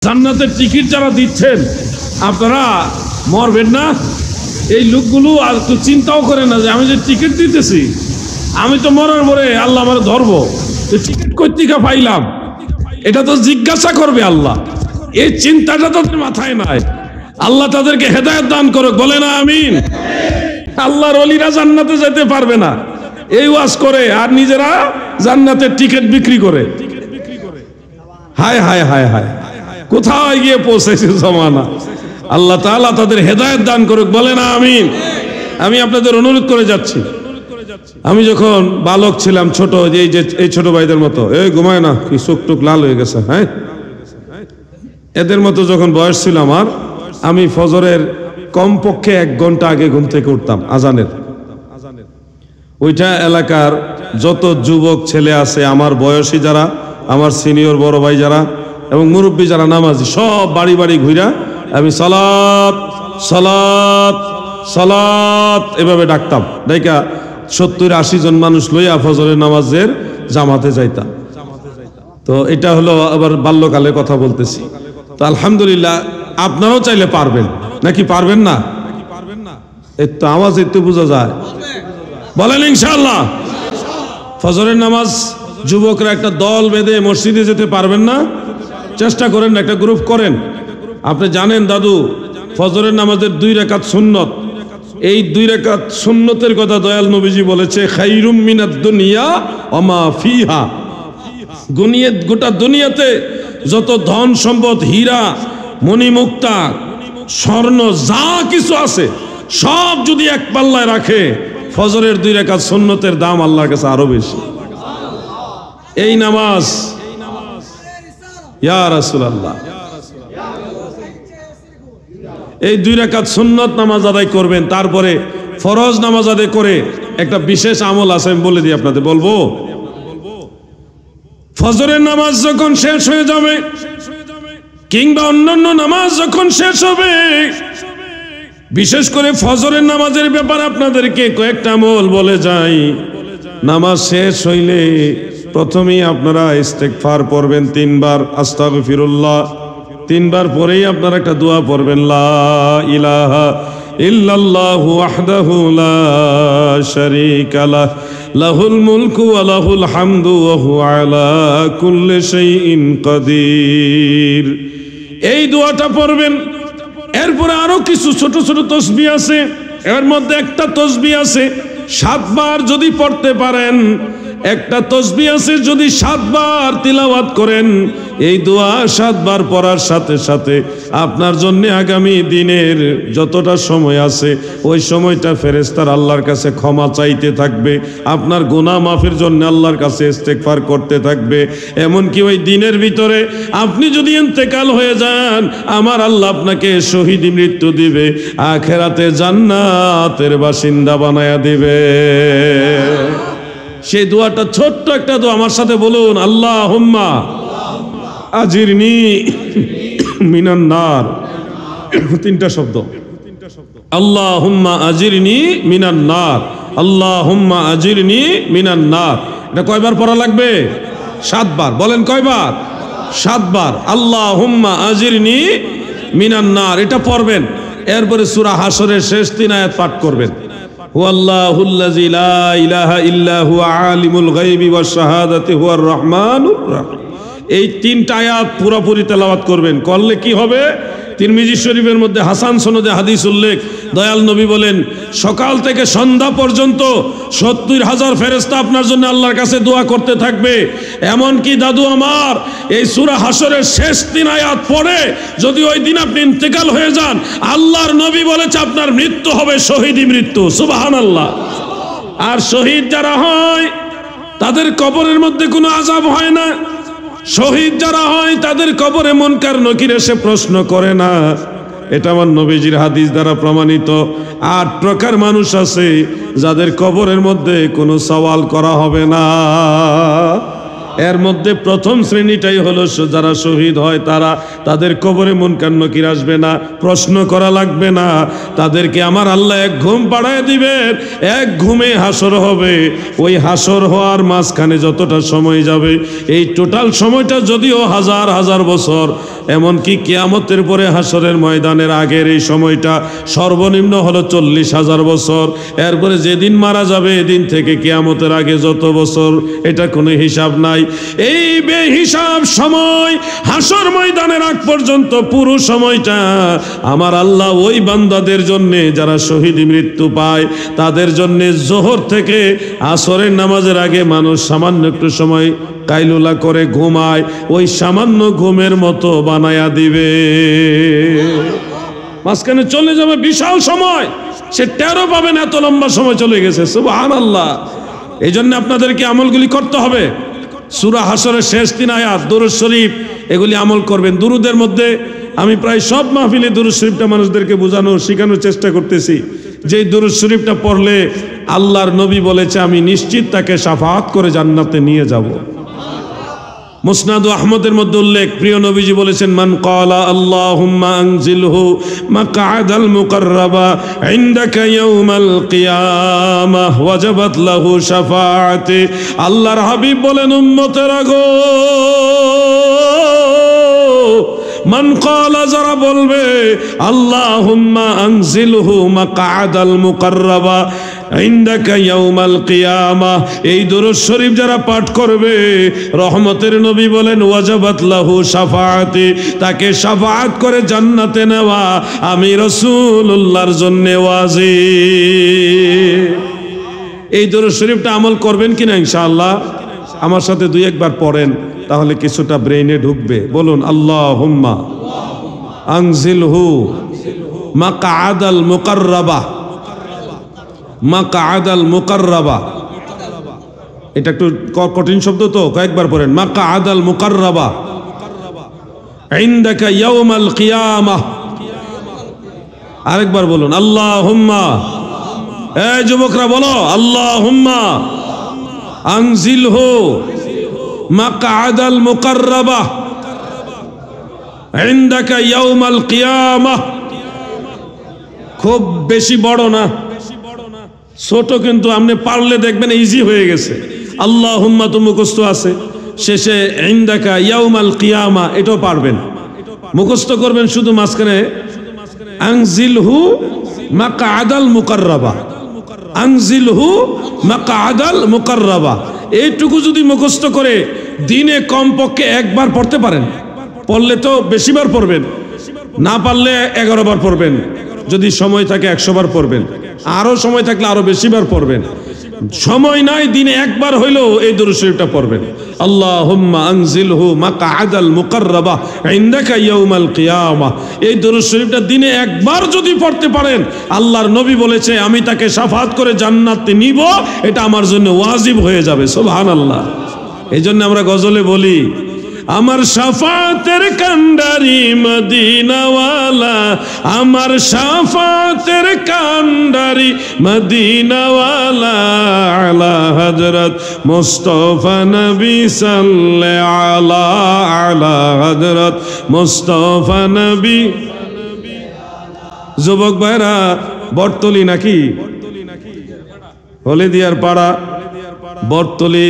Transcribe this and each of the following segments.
জান্নাতের টিকিট যারা দিচ্ছেন আপনারা মরবেন না। এই লোকগুলো আর তো চিন্তাও করে না যে আমি যে টিকিট দিতেছি আমি তো মরার পরে আল্লাহ আমার ধরবো, টিকিট কই থেকে পাইলাম এটা তো জিজ্ঞাসা করবে আল্লাহ। এই চিন্তাটা তাদের মাথায় নাই। আল্লাহ তাদেরকে হেদায়েত দান করুক, বলে না আমিন। আল্লাহর ওলিরা জান্নাতে যেতে পারবে না এই ওয়াজ করে আর নিজেরা জান্নাতের টিকিট বিক্রি করে। হায় হায় হায় হায়, কোথায় গিয়ে পৌঁছেছে জমানা। আল্লাহ তাআলা তাদের হেদায়েত দান করুক, বলে না আমিন। আমি আপনাদের অনুরোধ করে যাচ্ছি, আমি যখন বালক ছিলাম ছোট, এই ছোট ভাইদের মতো এই ঘুমায় না কি চোখ টুক লাল হয়ে গেছে, হ্যাঁ এদের মতো যখন বয়স ছিল আমার, আমি ফজরের কমপক্ষে 1 ঘন্টা আগে ঘুম থেকে উঠতাম আজানের। ওইটা এলাকার যত যুবক ছেলে আছে আমার বয়সী যারা, আমার সিনিয়র বড় ভাই যারা এবং মুরব্বী যারা নামাজি, সব বাড়ি বাড়ি ঘুরা আমি সালাত সালাত সালাত এভাবে ডাকতাম। ডাইকা 70-80 জন মানুষ লইয়া ফজরের নামাজের জামাতে যাইতাম। তো এটা হলো আবার বাল্যকালের কথা বলতেছি। তো আলহামদুলিল্লাহ আপনারাও চাইলে পারবেন নাকি পারবেন না? এই তো আওয়াজ একটু বোঝা যায়, বলেন ইনশাআল্লাহ। ফজরের নামাজ যুবকরা একটা দল বেঁধে মসজিদে যেতে পারবেন না? চেষ্টা করেন, একটা গ্রুপ করেন। আপনি জানেন দাদু, ফজরের নামাজের 2 রাকাত সুন্নত, এই 2 রাকাত সুন্নতের কথা দয়াল নবীজি বলেছে খাইরুম মিনাদ দুনিয়া ওয়া মা ফিহা। গোটা দুনিয়াতে যত ধন সম্পদ, হীরা মণিমুক্তা স্বর্ণ যা কিছু আছে সব যদি এক পাল্লায় রাখে, ফজরের 2 রাকাত সুন্নতের দাম আল্লাহর কাছে আরো বেশি। এই নামাজ ইয়া রাসূলুল্লাহ, এই 2 রাকাত সুন্নত নামাজ আদায় করবেন, তারপরে ফরজ নামাজ আদায় করে একটা বিশেষ আমল আছে, আমি বলে দিই আপনাদের, বলবো। ফজরের নামাজ যখন শেষ হয়ে যাবে কিংবা অন্যান্য নামাজ যখন শেষ হবে, বিশেষ করে ফজরের নামাজের ব্যাপারে আপনাদেরকে কয়েকটা আমল বলে যাই। নামাজ শেষ হইলে প্রথমেই আপনারা ইস্তেগফার পড়বেন 3 বার, আস্তাগফিরুল্লাহ 3 বার পরেই আপনারা একটা দোয়া পড়বেন, লা ইলাহা ইল্লাল্লাহু ওয়াহদাহু লা শারীকা লাহ লাহুল মুলকু ওয়া লাহুল হামদু ওয়া হুয়া আলা কুল্লি শাইইন কাদির। এই দোয়াটা পড়বেন। এরপরে আরো কিছু ছোট ছোট তাসবিহ আছে, এর মধ্যে একটা তাসবিহ আছে 7 বার যদি পড়তে পারেন, একটা তাসবিহ আছে যদি 7 বার তিলাওয়াত করেন, এই দোয়া 7 বার পড়ার সাথে সাথে আপনার জন্য আগামী দিনের যতটা সময় আছে ওই সময়টা ফেরেশতারা আল্লাহর কাছে ক্ষমা চাইতে থাকবে, আপনার গুনাহ মাফের জন্য আল্লাহর কাছে ইস্তেগফার করতে থাকবে। এমনকি ওই দিনের ভিতরে আপনি যদি ইন্তেকাল হয়ে যান, আমার আল্লাহ আপনাকে শহীদ মৃত্যু দিবে, আখিরাতে জান্নাতের বাসিন্দা বানায়া দিবে। সেই দোয়াটা ছোট্ট একটা দোয়া, আমার সাথে বলুন, আল্লাহুম্মা আজিরনি মিনান নার। 3টা শব্দ, আল্লাহুম্মা আজিরনি মিনান নার, আল্লাহুম্মা আজিরনি মিনান নার। এটা কয়বার পড়া লাগবে? 7 বার। বলেন কয়বার? 7 বার। আল্লাহুম্মা আজিরনি মিনান নার এটা পড়বেন। এরপরে সূরা হাশরের শেষ 3 আয়াত পাঠ করবেন, হুয়াল্লাহুল্লাযী লা ইলাহা ইল্লা হুয়া আলিমুল গায়বি ওয়াশ শাহাদাতি হুয়ার রহমানুর রহিম। এই 3টা আয়াত পুরোপুরি তেলাওয়াত করবেন। করলে কি হবে? তিরমিজি শরীফের মধ্যে হাসান সনদে হাদিস উল্লেখ, দয়াল নবী বলেন সকাল থেকে সন্ধ্যা পর্যন্ত 70,000 ফেরেশতা আপনার জন্য আল্লাহর কাছে দোয়া করতে থাকবে। এমনকি দাদু আমার এই সূরা হাশরের শেষ 3 আয়াত পড়ে যদি ওই দিন আপনি ইন্তেকাল হয়ে যান, আল্লাহর নবী বলেছে আপনার মৃত্যু হবে শহীদি মৃত্যু। সুবহানাল্লাহ। আর শহীদ যারা হয় তাদের কবরের মধ্যে কোনো আযাব হয় না। শহীদ যারা হয় তাদের কবরে মুনকার নকির এসে প্রশ্ন করে না। এটা আমার নবীজির হাদিস দ্বারা প্রমাণিত। 8 প্রকার মানুষ আছে যাদের কবরের মধ্যে কোনো সওয়াল করা হবে না। এর মধ্যে প্রথম শ্রেণীটাই হলো যারা শহীদ হয়, তাদের কবরে মুনকার নকির আসবে না, প্রশ্ন করা লাগবে না। তাদেরকে আমার আল্লাহ এক ঘুম পাড়ায় দিবেন, এক ঘুমে হাসর হবে। ওই হাসর হওয়ার মাঝখানে যতটা সময় যাবে, এই টোটাল সময়টা যদিও হাজার হাজার বছর, এমনকি কিয়ামতের পরে হাসরের ময়দানের আগের এই সময়টা সর্বনিম্ন হলো 40,000 বছর। এরপরে যেদিন মারা যাবে এদিন থেকে কিয়ামতের আগে যত বছর, এটা কোনো হিসাব নাই। এই বেহিসাব সময় হাসর ময়দানের আগ পর্যন্ত পুরো সময়টা আমার আল্লাহ ওই বান্দাদের জন্য যারা শহীদ মৃত্যু পায় তাদের জন্য জোহর থেকে আসরের নামাজের আগে মানুষ সামান্য একটু সময় কাইলুলা করে ঘুমায়, ওই সামান্য ঘুমের মতো বানায়া দিবে। মাঝখানে চলে যাবে বিশাল সময়, সে টেরও পাবেন এত লম্বা সময় চলে গেছে। সুবহানাল্লাহ। এই জন্য আপনাদেরকে আমলগুলি করতে হবে। সূরা হাসরের শেষ 3 আয়াত দুরূদ শরীফ, এগুলি আমল করবেন। দুরুদের মধ্যে আমি প্রায় সব মাহফিলে দুরূদ শরীফটা মানুষদেরকে বোঝানোর শেখানোর চেষ্টা করতেছি। যে দুরূদ শরীফটা পড়লে আল্লাহর নবী বলেছে আমি নিশ্চিত তাকে শাফাআত করে জান্নাতে নিয়ে যাব। মুসনাদ আহমদের মধ্যে উল্লেখ, প্রিয় নবীজি বলেছেন মান ক্বালা আল্লাহুম্মা আনজিলহু মাকআদাল মুকাররাবা ইনদাকা ইয়াউমাল কিয়ামাহ ওয়াজাবাত লাহু শাফাআতি। আল্লাহর হাবিব বলেন উম্মতেরা গো, মান ক্বালা যারা বলবে আল্লাহুম্মা আনজিলহু মাকআদাল মুকাররাবা ইনদাকা ইয়াউমাল কিয়ামাহ, এই দুরূদ শরীফ যারা পাঠ করবে রহমতের নবী বলেন ওয়াজাবাত লাহু শাফাআতি, তাকে শাফাআত করে জান্নাতে নেওয়া আমি রাসূলুল্লাহর জন্য ওয়াজিব। এই দুরূদ শরীফটা আমল করবেন কিনা ইনশাআল্লাহ? আমার সাথে 2-1 বার পড়েন, তাহলে কিছুটা ব্রেইনে ঢুকবে। বলুন আল্লাহুম্মা আনজিলহু মাকআদাল মুকাররাবা। মাকআদাল মুকাররাবা, এটা একটু কঠিন শব্দ তো, কয়েকবার পড়েন। মাকআদাল মুকাররাবা ইনদাকা ইয়াউমাল কিয়ামাহ। আরেকবার বলুন আল্লাহুম্মা। এই যুবকরা বলো আল্লাহুম্মা আনজিলহু মাকআদাল মুকাররাবা ইনদাকা ইয়াউমাল কিয়ামাহ। খুব বেশি বড় না, ছোট, কিন্তু আপনি পারলে দেখবেন ইজি হয়ে গেছে। আল্লাহুম্মা তো মুখস্থ আছে, শেষে ইনদাকা ইয়াউমাল কিয়ামা এটাও পারবেন, মুখস্থ করবেন। শুধু মাঝখানে আনজিলহু মাকআদাল মুকাররাবা, আনজিলহু মাকআদাল মুকাররাবা, এইটুকু যদি মুখস্থ করে দিনে কমপক্ষে 1 বার পড়তে পারেন, পড়লে তো বেশিবার পড়বেন, না পারলে 11 বার পড়বেন, যদি সময় থাকে 100 বার পড়বেন, আরো সময় থাকলে আরো বেশিবার পড়বেন। সময় নাই, দিনে 1 বার হইলেও এই দুরূদ শরীফটা পড়বেন। আল্লাহুম্মা আনজিলহু মাকআদাল মুকাররাবা ইনদাকা ইয়াউমাল কিয়ামাহ। এই দুরূদ শরীফটা দিনে 1 বার যদি পড়তে পারেন, আল্লাহর নবী বলেছে আমি তাকে শাফাআত করে জান্নাতে নিব, এটা আমার জন্য ওয়াজিব হয়ে যাবে। সুবহানাল্লাহ। এই জন্য আমরা গজলে বলি আমার শাফাতের কান্ডারি মদিনাওয়ালা, আমার শাফাতের কান্ডারি মদিনাওয়ালা, আলা হযরত মুস্তাফা নবী সাল্লাল্লাহু আলা হযরত মুস্তাফা নবী। যুবক ভাইরা, বটতলি নাকি হলিদিয়ার পাড়া, বটতলি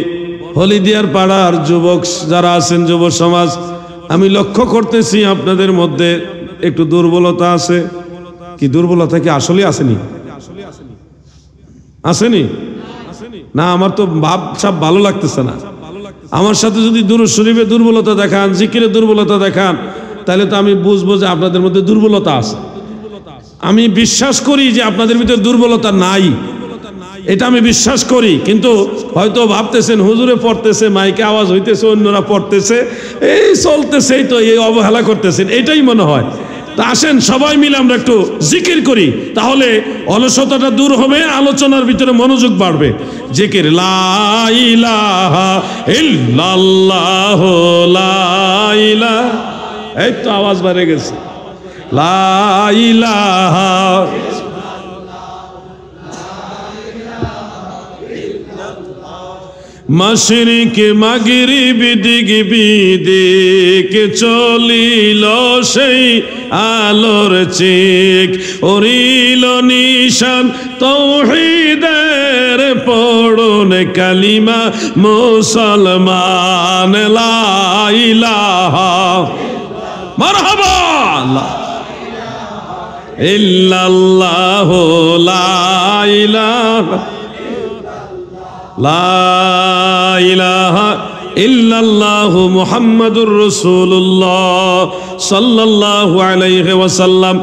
হলিদিয়ার পাড়ার যুবক যারা আছেন, যুব সমাজ, আমি লক্ষ্য করতেছি আপনাদের মধ্যে একটু দুর্বলতা আছে। কি দুর্বলতা কি আসলে আসেনি? আসেনি না? আমার তো ভাব সব ভালো লাগতেছে না। আমার সাথে যদি দুরূদ শরীফে দুর্বলতা দেখান, জিকিরে দুর্বলতা দেখান, তাহলে তো আমি বুঝবো যে আপনাদের মধ্যে দুর্বলতা আছে। আমি বিশ্বাস করি যে আপনাদের ভিতরে দুর্বলতা নাই, এটা আমি বিশ্বাস করি। কিন্তু হয়তো ভাবতেছেন হুজুরে পড়তেছে, মাইকে আওয়াজ হইতেছে, অন্যরা পড়তেছে, এই চলতেছে, এই তো এই অবহেলা করতেছেন, এটাই মনে হয়। তা আসেন সবাই মিলে আমরা একটু জিকির করি, তাহলে অলসতাটা দূর হবে, আলোচনার ভিতরে মনোযোগ বাড়বে। জিকির লা ইলাহা ইল্লাল্লাহ, লা ইলাহা, এই তো আওয়াজ বেড়ে গেছে, লা ইলাহা। মাশরিকে মাগরিবি দিক বিদিক চলিল সেই আলোর চিক, উড়িল নিশান তাওহীদের পড়ুন কালিমা মুসলমান, লা ইলাহা। মারহাবা ইল্লাল্লাহু লা ইলাহা ইল্লাল্লাহু মুহাম্মাদুর রাসূলুল্লাহ সাল্লাল্লাহু আলাইহি ওয়াসাল্লাম।